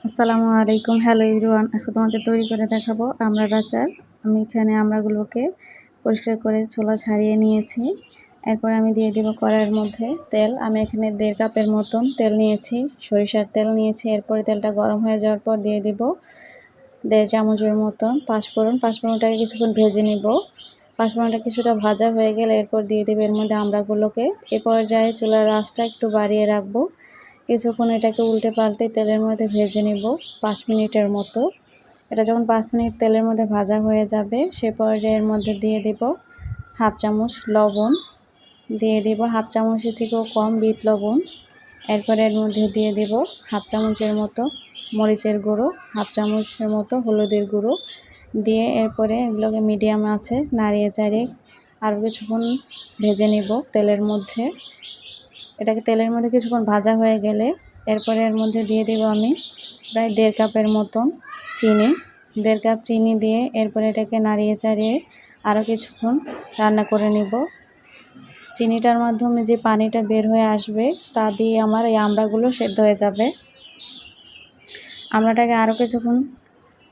আসসালামু আলাইকুম। Hello everyone, আজকে তোমাদের তৈরি করে দেখাবো আমড়ার আচার। আমি এখানে আমড়াগুলোকে পরিষ্কার করে ছোলা ছাড়িয়ে নিয়েছি। এরপর আমি দিয়ে দেবো কড়াইয়ের মধ্যে তেল। আমি এখানে 1.5 কাপের মতন তেল নিয়েছি, সরিষার তেল নিয়েছি। এরপরে তেলটা গরম হয়ে যাওয়ার পর দিয়ে দিব 1.5 চামচের মতন পাঁচফোড়ন। পাঁচফোড়নটাকে কিছুক্ষণ ভেজে নিব। পাঁচফোড়নটা কিছুটা ভাজা হয়ে গেলে এরপর দিয়ে দেবো এর মধ্যে আমড়াগুলোকে। এ পর্যায়ে চুলার আঁচটা একটু বাড়িয়ে রাখবো। কিছুক্ষণ এটাকে উল্টে পাল্টে তেলের মধ্যে ভেজে নিব 5 মিনিটের মতো। এটা যখন 5 মিনিট তেলের মধ্যে ভাজা হয়ে যাবে সে পর্যায়ের মধ্যে দিয়ে দিব 1/2 চামচ লবণ, দিয়ে দিব 1/2 চামচের থেকেও কম বিট লবণ। এরপরে এর মধ্যে দিয়ে দিব 1/2 চামচের মতো মরিচের গুঁড়ো, 1/2 চামচের মতো হলুদের গুঁড়ো দিয়ে এরপরে এগুলোকে মিডিয়াম আছে নাড়িয়ে চাড়িয়ে আরও কিছুক্ষণ ভেজে নিব তেলের মধ্যে। এটাকে তেলের মধ্যে কিছুক্ষণ ভাজা হয়ে গেলে এরপরে এর মধ্যে দিয়ে দেব আমি প্রায় 1.5 কাপের মতন চিনি। 1.5 কাপ চিনি দিয়ে এরপরে এটাকে নাড়িয়ে চাড়িয়ে আরও কিছুক্ষণ রান্না করে নিব। চিনিটার মাধ্যমে যে পানিটা বের হয়ে আসবে তা দিয়ে আমার এই আমড়াগুলো সেদ্ধ হয়ে যাবে। আমড়াটাকে আরও কিছুক্ষণ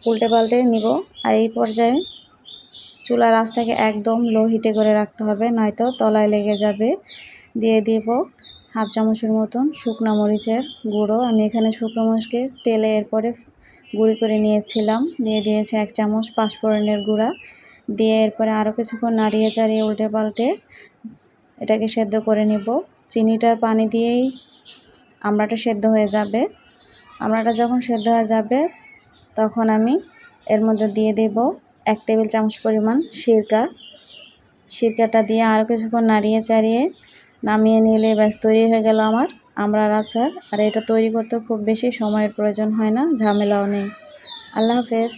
উল্টে পাল্টে নিব। আর এই পর্যায়ে চুলার আঁচটাকে একদম লো হিটে করে রাখতে হবে, নয়তো তলায় লেগে যাবে। দিয়ে দিব 1/2 চামচের মতন শুকনো মরিচের গুঁড়ো। আমি এখানে শুকনো মরিচকে তেলে এরপরে গুঁড়ি করে নিয়েছিলাম। দিয়ে দিয়েছি 1 চামচ পাঁচফোড়নের গুঁড়া। দিয়ে এরপরে আরও কিছুক্ষণ নাড়িয়ে চাড়িয়ে উল্টে পাল্টে এটাকে সেদ্ধ করে নিব। চিনিটার পানি দিয়েই আমড়াটা সেদ্ধ হয়ে যাবে। আমড়াটা যখন সেদ্ধ হয়ে যাবে তখন আমি এর মধ্যে দিয়ে দেব 1 টেবিল চামচ পরিমাণ সিরকাটা দিয়ে আরও কিছুক্ষণ নাড়িয়ে চাড়িয়ে নামিয়ে নিলে ব্যাস তৈরি হয়ে গেল আমার আমড়ার আচার। আর এটা তৈরি করতে খুব বেশি সময়ের প্রয়োজন হয় না, ঝামেলাও নেই। আল্লাহ হাফেজ।